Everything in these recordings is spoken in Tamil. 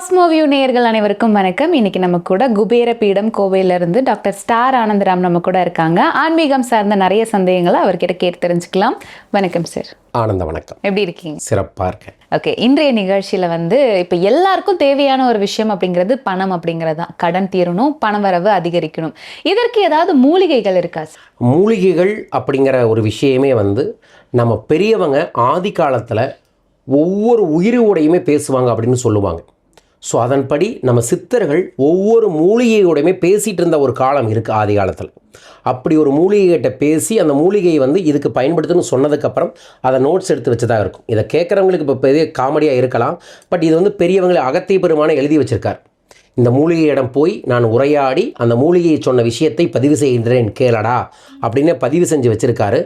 காஸ்மோவியூ நேயர்கள் அனைவருக்கும் வணக்கம். இன்னைக்கு நம்ம கூட குபேர பீடம் கோவையிலிருந்து டாக்டர் ஸ்டார் ஆனந்தராம் நம்ம கூட இருக்காங்க. ஆன்மீகம் சார்ந்த நிறைய சந்தேகங்களை அவர்கிட்ட கேட்டு தெரிஞ்சுக்கலாம். வணக்கம் சார். ஆனந்த வணக்கம். எப்படி இருக்கீங்க? சிறப்பாக இருக்கேன். ஓகே, இன்றைய நிகழ்ச்சியில் இப்போ எல்லாருக்கும் தேவையான ஒரு விஷயம் அப்படிங்கிறது பணம் அப்படிங்கிறது தான். கடன் தீரணும், பண வரவு அதிகரிக்கணும். இதற்கு ஏதாவது மூலிகைகள் இருக்கா சார்? மூலிகைகள் அப்படிங்கிற ஒரு விஷயமே நம்ம பெரியவங்க ஆதி காலத்தில் ஒவ்வொரு உயிரோடையுமே பேசுவாங்க அப்படின்னு சொல்லுவாங்க. ஸோ அதன்படி நம்ம சித்தர்கள் ஒவ்வொரு மூலிகையோடையுமே பேசிகிட்டு இருந்த ஒரு காலம் இருக்குது ஆதி காலத்தில். அப்படி ஒரு மூலிகைகிட்ட பேசி அந்த மூலிகையை இதுக்கு பயன்படுத்துன்னு சொன்னதுக்கப்புறம் அதை நோட்ஸ் எடுத்து வச்சதாக இருக்கும். இதை கேட்குறவங்களுக்கு இப்போ பெரிய காமெடியாக இருக்கலாம். பட் இது பெரியவங்களை அகத்திய பெருமானை எழுதி வச்சுருக்கார். இந்த மூலிகையிடம் போய் நான் உரையாடி அந்த மூலிகையை சொன்ன விஷயத்தை பதிவு செய்கின்றேன் கேளடா அப்படின்னு பதிவு செஞ்சு வச்சுருக்காரு.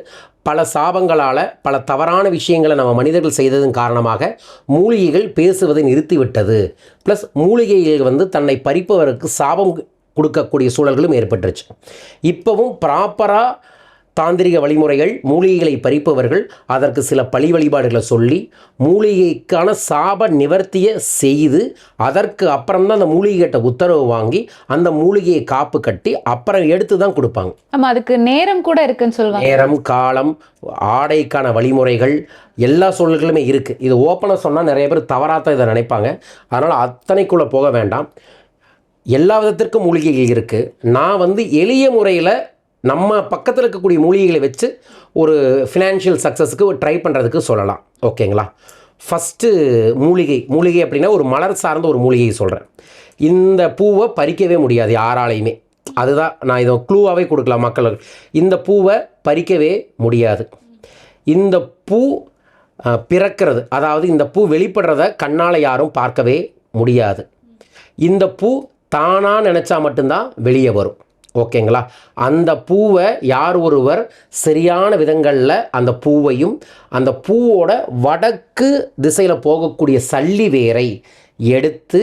பல சாபங்களால் பல தவறான விஷயங்களை நம்ம மனிதர்கள் செய்ததன் காரணமாக மூலிகைகள் பேசுவதை நிறுத்திவிட்டது. ப்ளஸ் மூலிகைகள் தன்னை பறிப்பவருக்கு சாபம் கொடுக்கக்கூடிய சூழல்களும் ஏற்பட்டுருச்சு. இப்போவும் ப்ராப்பராக தாந்திரிக வழிமுறைகள் மூலிகைகளை பறிப்பவர்கள் அதற்கு சில பழி வழிபாடுகளை சொல்லி மூலிகைக்கான சாப நிவர்த்தியை செய்து அதற்கு அப்புறம்தான் அந்த மூலிகைகிட்ட உத்தரவு வாங்கி அந்த மூலிகையை காப்பு கட்டி அப்புறம் எடுத்து தான் கொடுப்பாங்க. ஆமாம், அதுக்கு நேரம் கூட இருக்குன்னு சொல்லுவாங்க. நேரம், காலம், ஆடைக்கான வழிமுறைகள் எல்லா சூழல்களுமே இருக்குது. இது ஓப்பனாக சொன்னால் நிறைய பேர் தவறாக இதை நினைப்பாங்க. அதனால் அத்தனைக்குள்ளே போக வேண்டாம். எல்லா விதத்திற்கும் மூலிகைகள் இருக்குது. நான் எளிய முறையில் நம்ம பக்கத்தில் இருக்கக்கூடிய மூலிகைகளை வச்சு ஒரு ஃபினான்ஷியல் சக்ஸஸுக்கு ட்ரை பண்ணுறதுக்கு சொல்லலாம். ஓகேங்களா? ஃபஸ்ட்டு மூலிகை அப்படின்னா ஒரு மலர் சார்ந்த ஒரு மூலிகையை சொல்கிறேன். இந்த பூவை பறிக்கவே முடியாது யாராலையுமே. அதுதான் நான் இதை க்ளூவாகவே கொடுக்கலாம் மக்களுக்கு. இந்த பூவை பறிக்கவே முடியாது. இந்த பூ பிறக்கிறது, அதாவது இந்த பூ வெளிப்படுறத கண்ணால் யாரும் பார்க்கவே முடியாது. இந்த பூ தானாக நினச்சா மட்டும்தான் வெளியே வரும். ஓகேங்களா? அந்த பூவை யார் ஒருவர் சரியான விதங்களில் அந்த பூவையும் அந்த பூவோட வடக்கு திசையில் போகக்கூடிய சல்லி வேரை எடுத்து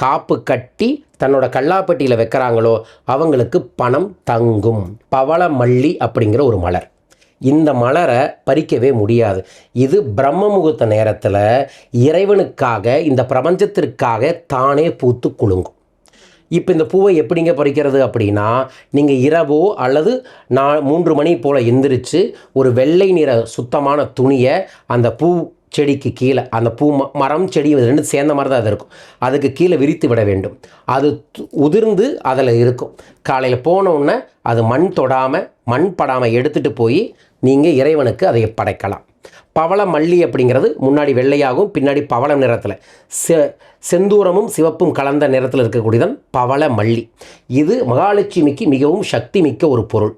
காப்பு கட்டி தன்னோட கல்லாப்பட்டியில் வைக்கிறாங்களோ அவங்களுக்கு பணம் தங்கும். பவளமல்லி அப்படிங்கிற ஒரு மலர். இந்த மலரை பறிக்கவே முடியாது. இது பிரம்ம முகூர்த்த நேரத்தில் இறைவனுக்காக இந்த பிரபஞ்சத்திற்காக தானே பூத்து குலுங்கும். இப்போ இந்த பூவை எப்படிங்க பறிக்கிறது அப்படின்னா, நீங்கள் இரவோ அல்லது 3 மணி போல் எந்திரிச்சு ஒரு வெள்ளை நிற சுத்தமான துணியை அந்த பூ செடிக்கு கீழே, அந்த பூ மரம் செடி ரெண்டு சேர்ந்த மாதிரி தான் அது இருக்கும், அதுக்கு கீழே விரித்து விட வேண்டும். அது உதிர்ந்து அதில் இருக்கும். காலையில் போனோடனே அது மண் தொடாமல் மண் படாமல் எடுத்துகிட்டு போய் நீங்கள் இறைவனுக்கு அதை படைக்கலாம். பவளமல்லி அப்படிங்கிறது முன்னாடி வெள்ளையாகும், பின்னாடி பவளம் நிறத்தில் செந்தூரமும் சிவப்பும் கலந்த நிறத்தில் இருக்கக்கூடியதான் பவளமல்லி. இது மகாலட்சுமிக்கு மிகவும் சக்தி மிக்க ஒரு பொருள்.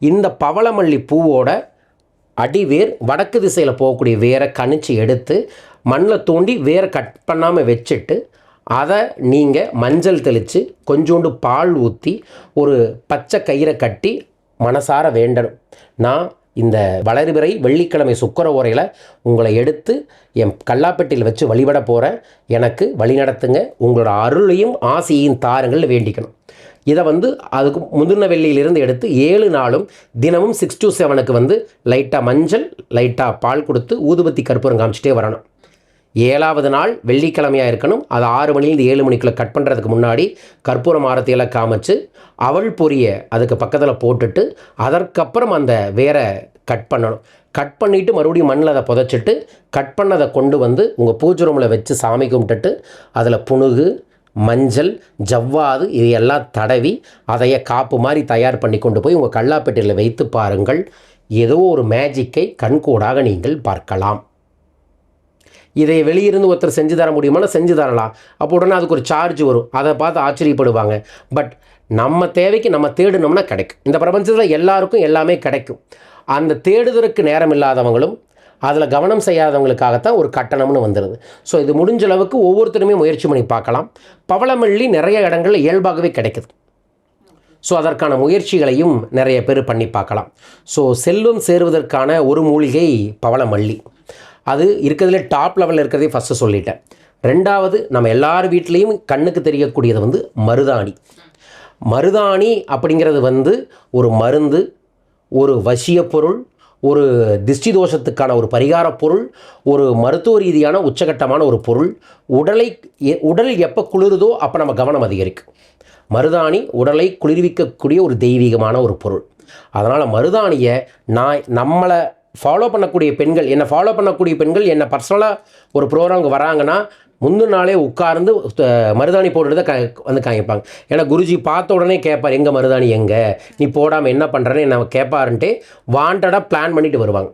இந்த பவளமல்லி பூவோட அடிவேர் வடக்கு திசையில் போகக்கூடிய வேரை கணிச்சு எடுத்து மண்ணில் தோண்டி வேரை கட் பண்ணாமல் வச்சுட்டு அதை நீங்கள் மஞ்சள் தெளித்து கொஞ்சோண்டு பால் ஊற்றி ஒரு பச்சை கயிறை கட்டி மனசார வேண்டணும். நான் இந்த வளர்பிறை வெள்ளிக்கிழமை சுக்கர ஓரையில் உங்களை எடுத்து என் கல்லாப்பட்டியில் வச்சு வழிபட போகிறேன், எனக்கு வழி நடத்துங்க, உங்களோட அருளையும் ஆசையையும் தாருங்கள் வேண்டிக்கணும். இதை அதுக்கு முதிர்ன வெள்ளியிலிருந்து எடுத்து 7 நாளும் தினமும் 6 to 7க்கு லைட்டாக மஞ்சள் லைட்டாக பால் கொடுத்து ஊதுபத்தி கற்பூரம் காமிச்சிட்டே வரணும். 7வது நாள் வெள்ளிக்கிழமையாக இருக்கணும். அது 6 மணிலேருந்து 7 மணிக்குள்ளே கட் பண்ணுறதுக்கு முன்னாடி கற்பூரம் ஆரத்தியெல்லாம் காமிச்சு அவள் பொரியை அதுக்கு பக்கத்தில் போட்டுட்டு அதற்கப்புறம் அந்த வேரை கட் பண்ணணும். கட் பண்ணிவிட்டு மறுபடியும் மண்ணில் அதை புதைச்சிட்டு கட் பண்ணதை கொண்டு உங்கள் பூஜை ரூமில் வச்சு சாமி கும்பிட்டுட்டு அதில் புணுகு, மஞ்சள், ஜவ்வாது இது எல்லாம் தடவி அதைய காப்பு மாதிரி தயார் பண்ணி கொண்டு போய் உங்கள் கல்லாப்பெட்டியில் வைத்து பாருங்கள். ஏதோ ஒரு மேஜிக்கை கண்கூடாக நீங்கள் பார்க்கலாம். இதை வெளியிருந்து ஒருத்தர் செஞ்சு தர முடியுமானா செஞ்சு தரலாம். அப்போ உடனே அதுக்கு ஒரு சார்ஜ் வரும். அதை பார்த்து ஆச்சரியப்படுவாங்க. பட் நம்ம தேவைக்கு நம்ம தேடினோம்னா கிடைக்கும். இந்த பிரபஞ்சத்தில் எல்லாருக்கும் எல்லாமே கிடைக்கும். அந்த தேடுதலுக்கு நேரம் இல்லாதவங்களும் அதில் கவனம் செய்யாதவங்களுக்காகத்தான் ஒரு கட்டணம்னு வந்துடுது. ஸோ இது முடிஞ்ச அளவுக்கு ஒவ்வொருத்தருமே முயற்சி பண்ணி பார்க்கலாம். பவளமல்லி நிறைய இடங்களில் இயல்பாகவே கிடைக்குது. ஸோ அதற்கான முயற்சிகளையும் நிறைய பேர் பண்ணி பார்க்கலாம். ஸோ செல்வம் சேருவதற்கான ஒரு மூலிகை பவளமல்லி. அது இருக்கிறதுல டாப் லெவலில் இருக்கிறதே ஃபஸ்ட்டு சொல்லிட்டேன். 2வது நம்ம எல்லார் வீட்லேயும் கண்ணுக்கு தெரியக்கூடியது மருதாணி. மருதாணி அப்படிங்கிறது ஒரு மருந்து, ஒரு வசிய பொருள், ஒரு திஷ்டி தோஷத்துக்கான ஒரு பரிகார பொருள், ஒரு மருத்துவ ரீதியான உச்சகட்டமான ஒரு பொருள். உடல் எப்போ குளிருதோ அப்போ நம்ம கவனம் அதிகரிக்கும். மருதாணி உடலை குளிர்விக்கக்கூடிய ஒரு தெய்வீகமான ஒரு பொருள். அதனால் மருதாணியை நம்மளை ஃபாலோ பண்ணக்கூடிய பெண்கள், என்னை ஃபாலோ பண்ணக்கூடிய பெண்கள் என்னை பர்சனலாக ஒரு ப்ரோக்ராமுக்கு வராங்கன்னா முந்தின நாளே உட்கார்ந்து மருதாணி போட்டுட்டு வந்து காமிப்பாங்க. ஏன்னா குருஜி பார்த்த உடனே கேட்பார், எங்கே மருதாணி எங்கே, நீ போடாமல் என்ன பண்ணுறேன்னு என்ன கேட்பாருன்ட்டு வாண்டடாக பிளான் பண்ணிட்டு வருவாங்க.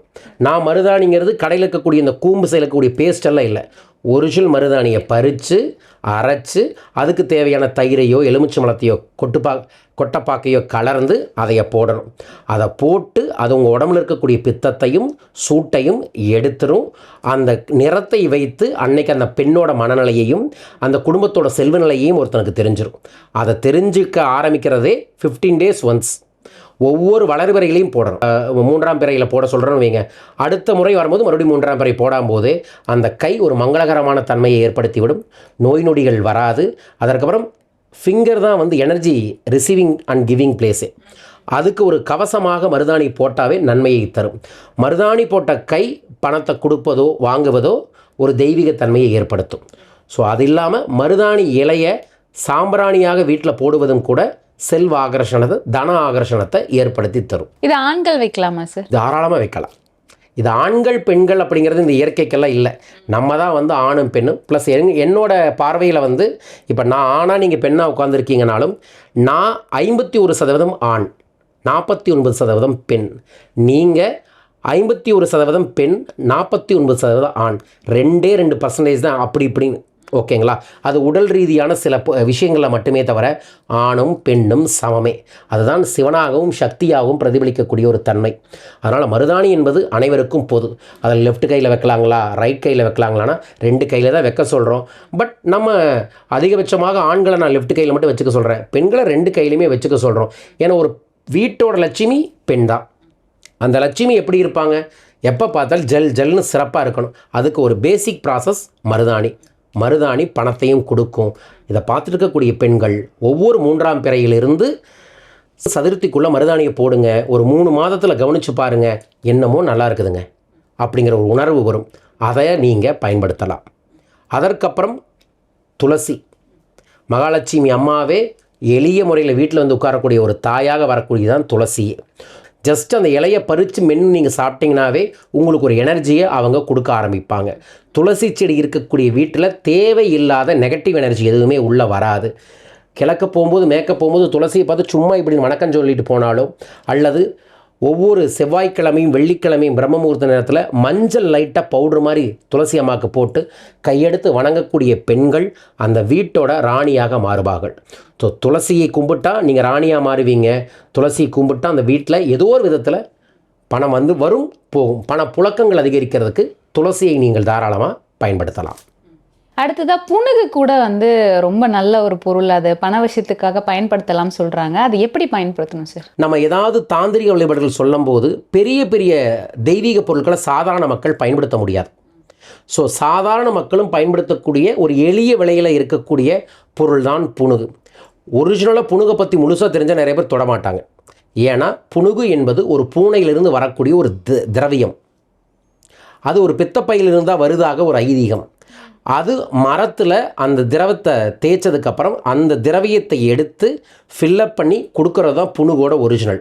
நான் மருதாணிங்கிறது கடையில் இருக்கக்கூடிய இந்த கூம்பு செய்யக்கூடிய பேஸ்டெல்லாம் இல்லை, ஒரிஜினல் மருதாணியை பறித்து அரைச்சி அதுக்கு தேவையான தயிரையோ எலுமிச்சம்பழத்தையோ கொட்டைப்பாக்கையோ கலர்ந்து அதைய போடணும். அதை போட்டு அது உங்கள் உடம்புல இருக்கக்கூடிய பித்தத்தையும் சூட்டையும் எடுத்துரும். அந்த நிறத்தை வைத்து அன்னைக்கு அந்த பெண்ணோட மனநிலையையும் அந்த குடும்பத்தோட செல்வ நிலையையும் ஒருத்தனுக்கு தெரிஞ்சிடும். அதை தெரிஞ்சுக்க ஆரம்பிக்கிறதே 15 days ஒன்ஸ். ஒவ்வொரு வளர்வரைகளையும் போடணும். 3ஆம் பிறையில் போட சொல்கிறேன்னு வைங்க, அடுத்த முறை வரும்போது மறுபடியும் 3ஆம் பிறை போடாம்போது அந்த கை ஒரு மங்களகரமான தன்மையை ஏற்படுத்திவிடும். நோய் நொடிகள் வராது. அதற்கப்புறம் ஃபிங்கர் தான் வந்து energy receiving and giving place. அதுக்கு ஒரு கவசமாக மருதாணி போட்டாவே நன்மையை தரும். மருதாணி போட்ட கை பணத்தை கொடுப்பதோ வாங்குவதோ ஒரு தெய்வீக தன்மையை ஏற்படுத்தும். ஸோ அது இல்லாமல் மருதாணி இலையை சாம்பிராணியாக வீட்டில் போடுவதும் கூட செல்வ ஆகர்ஷணத்தை, தன ஆகர்ஷணத்தை ஏற்படுத்தி தரும். இது ஆண்கள் வைக்கலாமா சார்? தாராளமாக வைக்கலாம். இது ஆண்கள் பெண்கள் அப்படிங்கிறது இந்த இயற்கைக்கெல்லாம் இல்லை. நம்ம தான் வந்து ஆணும் பெண்ணும். ப்ளஸ் என்னோட பார்வையில் வந்து இப்போ நான் ஆணாக நீங்கள் பெண்ணாக உட்காந்துருக்கீங்கனாலும் நான் 51% ஆண், 49% பெண். நீங்கள் 51% பெண், 49% ஆண். 2% தான் அப்படி இப்படின்னு. ஓகேங்களா? அது உடல் ரீதியான சில விஷயங்களில் மட்டுமே தவிர ஆணும் பெண்ணும் சமமே. அதுதான் சிவனாகவும் சக்தியாகவும் பிரதிபலிக்கக்கூடிய ஒரு தன்மை. அதனால் மருதாணி என்பது அனைவருக்கும் பொது. அதில் லெஃப்ட் கையில் வைக்கலாங்களா, ரைட் கையில் வைக்கலாங்களான்னா 2 கையில் தான் வைக்க சொல்கிறோம். பட் நம்ம அதிகபட்சமாக ஆண்களை நான் லெஃப்ட் கையில் மட்டும் வச்சுக்க சொல்கிறேன், பெண்களை 2 கையிலையுமே வச்சுக்க சொல்கிறோம். ஏன்னா ஒரு வீட்டோட லட்சுமி பெண் தான். அந்த லட்சுமி எப்படி இருப்பாங்க, எப்போ பார்த்தாலும் ஜல்னு சிறப்பாக இருக்கணும். அதுக்கு ஒரு பேசிக் ப்ராசஸ் மருதாணி பணத்தையும் கொடுக்கும். இதை பார்த்துருக்கக்கூடிய பெண்கள் ஒவ்வொரு 3ஆம் பிறையிலிருந்து சதுர்த்திக்குள்ளே மருதாணியை போடுங்க. ஒரு 3 மாதத்தில் கவனித்து பாருங்கள், என்னமோ நல்லா இருக்குதுங்க அப்படிங்கிற ஒரு உணர்வு வரும். அதை நீங்கள் பயன்படுத்தலாம். அதற்கப்புறம் துளசி, மகாலட்சுமி அம்மாவே எளிய முறையில் வீட்டில் வந்து உட்காரக்கூடிய ஒரு தாயாக வரக்கூடியதான் துளசி. ஜஸ்ட் அந்த இலையை பறித்து மென்று நீங்கள் சாப்பிட்டீங்கன்னாவே உங்களுக்கு ஒரு எனர்ஜியை அவங்க கொடுக்க ஆரம்பிப்பாங்க. துளசி செடி இருக்கக்கூடிய வீட்டில் தேவையில்லாத நெகட்டிவ் எனர்ஜி எதுவுமே உள்ளே வராது. கிழக்க போகும்போது மேற்க போகும்போது துளசியை பார்த்து சும்மா இப்படி வணக்கம் சொல்லிட்டு போனாலும், அல்லது ஒவ்வொரு செவ்வாய்க்கிழமையும் வெள்ளிக்கிழமையும் பிரம்ம முகூர்த்த நேரத்தில் மஞ்சள் லைட்டாக பவுட்ரு மாதிரி துளசி அம்மாவுக்கு போட்டு கையெடுத்து வணங்கக்கூடிய பெண்கள் அந்த வீட்டோட ராணியாக மாறுவார்கள். ஸோ துளசியை கும்பிட்டா நீங்கள் ராணியாக மாறுவீங்க. துளசியை கும்பிட்டா அந்த வீட்டில் ஏதோ ஒரு விதத்தில் பணம் வந்து வரும் போகும். பண புழக்கங்கள் அதிகரிக்கிறதுக்கு துளசியை நீங்கள் தாராளமாக பயன்படுத்தலாம். அடுத்ததாக புனுகு கூட வந்து ரொம்ப நல்ல ஒரு பொருள், அது பண விஷயத்துக்காக பயன்படுத்தலாம் சொல்கிறாங்க. அது எப்படி பயன்படுத்தணும் சார்? நம்ம ஏதாவது தாந்திரிக வழிபாடுகள் சொல்லும்போது பெரிய பெரிய தெய்வீக பொருட்களை சாதாரண மக்கள் பயன்படுத்த முடியாது. ஸோ சாதாரண மக்களும் பயன்படுத்தக்கூடிய ஒரு எளிய விலையில் இருக்கக்கூடிய பொருள் தான் புனுகு. ஒரிஜினலாக புனுகை பற்றி முழுசாக தெரிஞ்சால் நிறைய பேர் தொடமாட்டாங்க. ஏன்னா புனுகு என்பது ஒரு பூனையிலிருந்து வரக்கூடிய ஒரு திரவியம். அது ஒரு பித்தப்பையிலிருந்து தான் வருதாக ஒரு ஐதீகம். அது மரத்தில் அந்த திரவத்தை தேய்ச்சதுக்கப்புறம் அந்த திரவியத்தை எடுத்து ஃபில்லப் பண்ணி கொடுக்கறது தான் புனுகோட ஒரிஜினல்.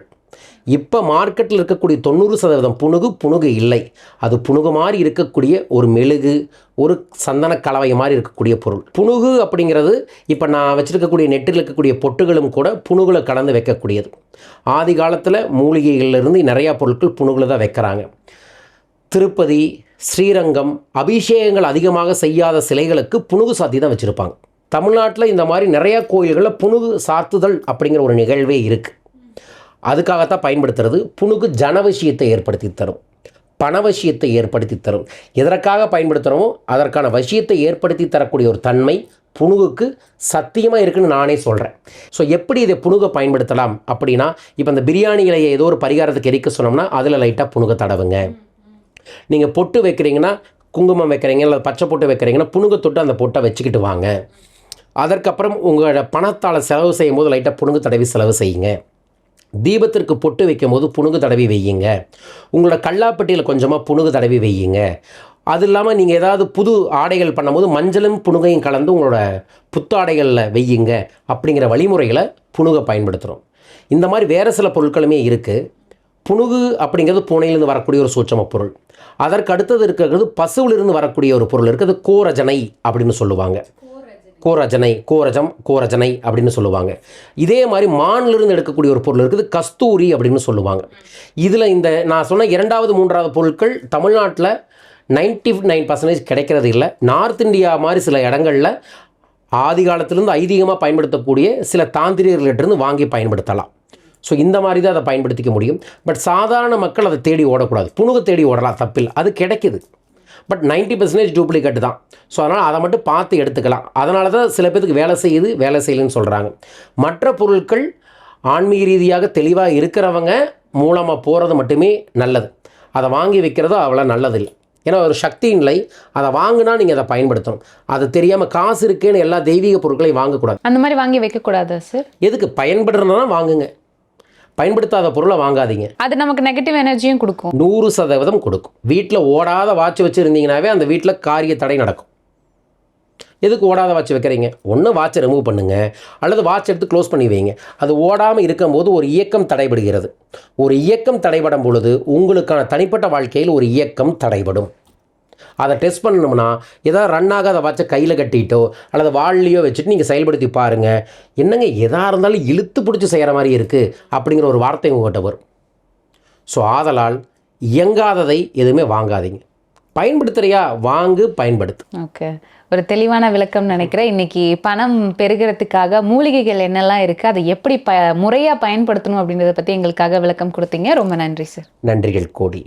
இப்போ மார்க்கெட்டில் இருக்கக்கூடிய 90% புனுகு இல்லை. அது புனுகு மாதிரி இருக்கக்கூடிய ஒரு மெழுகு, ஒரு சந்தன கலவை மாதிரி இருக்கக்கூடிய பொருள். புனுகு அப்படிங்கிறது இப்போ நான் வச்சுருக்கக்கூடிய நெட்டில் இருக்கக்கூடிய பொட்டுகளும் கூட புனுகுல கலந்து வைக்கக்கூடியது. ஆதி காலத்தில் மூலிகைகளிலிருந்து நிறையா பொருட்கள் புனுகுல தான் வைக்கிறாங்க. திருப்பதி, ஸ்ரீரங்கம் அபிஷேகங்கள் அதிகமாக செய்யாத சிலைகளுக்கு புனுகு சாத்தி தான் வச்சுருப்பாங்க. தமிழ்நாட்டில் இந்த மாதிரி நிறையா கோயில்களில் புனுகு சாத்துதல் அப்படிங்கிற ஒரு நிகழ்வே இருக்குது. அதுக்காகத்தான் பயன்படுத்துறது. புனுகு ஜனவசியத்தை ஏற்படுத்தி தரும், பணவசியத்தை ஏற்படுத்தி தரும். எதற்காக பயன்படுத்துகிறோமோ அதற்கான வசியத்தை ஏற்படுத்தி தரக்கூடிய ஒரு தன்மை புனுகுக்கு சத்தியமாக இருக்குன்னு நானே சொல்கிறேன். ஸோ எப்படி இதை புனுகை பயன்படுத்தலாம் அப்படின்னா, இப்போ இந்த பிரியாணி இலையை ஏதோ ஒரு பரிகாரத்துக்கு எரிக்க சொன்னோம்னா அதில் லைட்டாக புனுகை தடவுங்க. நீங்கள் பொட்டு வைக்கிறீங்கன்னா, குங்குமம் வைக்கிறீங்க, இல்லை பச்சை பொட்டு வைக்கிறீங்கன்னா புனுகை தொட்டு அந்த பொட்டை வச்சுக்கிட்டு வாங்க. அதற்கப்புறம் உங்களோட பணத்தால் செலவு செய்யும் போது லைட்டாக புனுகு தடவி செலவு செய்யுங்க. தீபத்திற்கு பொட்டு வைக்கும் போது புனுகு தடவி வையுங்க. உங்களோட கல்லாப்பட்டியில் கொஞ்சமாக புனுகு தடவி வையுங்க. அது இல்லாமல் நீங்கள் ஏதாவது புது ஆடைகள் பண்ணும்போது மஞ்சளும் புனுகையும் கலந்து உங்களோட புத்தாடைகளில் வையுங்க அப்படிங்கிற வழிமுறைகளை புனுகை பயன்படுத்துகிறோம். இந்த மாதிரி வேறு சில பொருட்களுமே இருக்குது. புனுகு அப்படிங்கிறது பூனையிலிருந்து வரக்கூடிய ஒரு சூட்சம பொருள். அதற்கு அடுத்தது இருக்கிறது பசுவிலிருந்து வரக்கூடிய ஒரு பொருள் இருக்குது, கோரஜனை அப்படின்னு சொல்லுவாங்க. கோரஜனை அப்படின்னு சொல்லுவாங்க. இதே மாதிரி மானிலிருந்து எடுக்கக்கூடிய ஒரு பொருள் இருக்குது, கஸ்தூரி அப்படின்னு சொல்லுவாங்க. இதில் இந்த நான் சொன்ன 2வது 3வது பொருட்கள் தமிழ்நாட்டில் 99% கிடைக்கிறது இல்லை. நார்த் இந்தியா மாதிரி சில இடங்களில் ஆதி காலத்திலேருந்து ஐதீகமாக பயன்படுத்தக்கூடிய சில தாந்திரிகர்களிட்டிருந்து வாங்கி பயன்படுத்தலாம். ஸோ இந்த மாதிரி தான் அதை பயன்படுத்திக்க முடியும். பட் சாதாரண மக்கள் அதை தேடி ஓடக்கூடாது. புனுகு தேடி ஓடலாம், தப்பில், அது கிடைக்குது. பட் 90% டூப்ளிகேட் தான். ஸோ அதனால் அதை மட்டும் பார்த்து எடுத்துக்கலாம். அதனால தான் சில பேருக்கு வேலை செய்யலைன்னு சொல்கிறாங்க. மற்ற பொருட்கள் ஆன்மீக ரீதியாக தெளிவாக இருக்கிறவங்க மூலமாக போகிறது மட்டுமே நல்லது. அதை வாங்கி வைக்கிறதோ அவ்வளோ நல்லதில்லை. ஏன்னா ஒரு சக்தி நிலை, அதை வாங்கினா நீங்கள் அதை பயன்படுத்தணும். அது தெரியாமல் காசு இருக்கேன்னு எல்லா தெய்வீக பொருட்களையும் வாங்கக்கூடாது. அந்த மாதிரி வாங்கி வைக்கக்கூடாதா சார்? எதுக்கு பயன்படுறதுனா வாங்குங்க, பயன்படுத்தாத பொருளை வாங்காதீங்க. அது நமக்கு நெகட்டிவ் எனர்ஜியும் கொடுக்கும். 100% கொடுக்கும். வீட்டில் ஓடாத வாட்ச் வச்சுருந்தீங்கன்னாவே அந்த வீட்டில் காரிய தடை நடக்கும். எதுக்கு ஓடாத வாட்ச் வைக்கிறீங்க? ஒன்று வாட்சை ரிமூவ் பண்ணுங்கள், அல்லது வாட்ச் எடுத்து க்ளோஸ் பண்ணி வைங்க. அது ஓடாமல் இருக்கும்போது ஒரு இயக்கம் தடைபடுகிறது. ஒரு இயக்கம் தடைபடும் பொழுது உங்களுக்கான தனிப்பட்ட வாழ்க்கையில் ஒரு இயக்கம் தடைபடும். அதை டெஸ்ட் பண்ணணும்னா ஏதாவது ரன் ஆகாத வாட்சை கையில் கட்டிட்டோ அல்லது வாள்லையோ வச்சுட்டு நீங்கள் செயல்படுத்தி பாருங்கள். என்னங்க எதாக இருந்தாலும் இழுத்து பிடிச்சி செய்கிற மாதிரி இருக்குது அப்படிங்கிற ஒரு வார்த்தை உங்கள்கிட்ட வரும். ஸோ ஆதலால் இயங்காததை எதுவுமே வாங்காதீங்க. பயன்படுத்துகிறியா வாங்கு, பயன்படுத்து. ஓகே, ஒரு தெளிவான விளக்கம் நினைக்கிறேன். இன்னைக்கு பணம் பெருகிறதுக்காக மூலிகைகள் என்னெல்லாம் இருக்குது, அதை எப்படி முறையாக பயன்படுத்தணும் அப்படின்றத பற்றி எங்களுக்காக விளக்கம் கொடுத்தீங்க. ரொம்ப நன்றி சார். நன்றிகள் கோடி.